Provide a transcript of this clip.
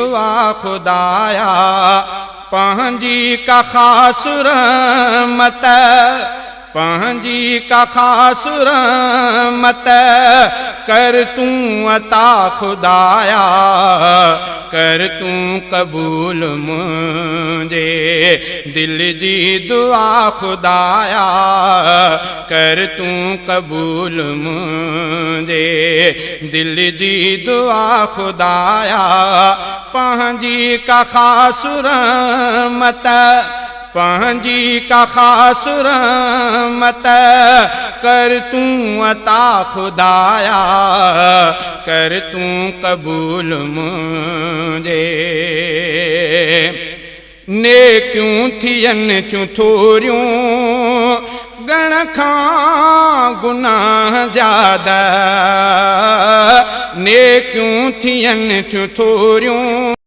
दुआ खुदाया पंहिंजी का ख़ास रहमत पंहिंजी का ख़ास रहमत कर तूं अता खुदाया कर तूं कबूल मुंहिंजे दिल जी दुआ खुदाया कर तूं कबूल मुंहिंजे दिल जी दुआ खुदाया पंहिंजी का ख़ास रहमत पंहिंजी का ख़ास रहमत कर तूं अता खुदाया कर तूं कबूल मुंहिंजे नेकियूं थियनि थियूं थोरियूं गण खां गुनाह ज़्यादा नेकियूं थियनि थियूं थोरियूं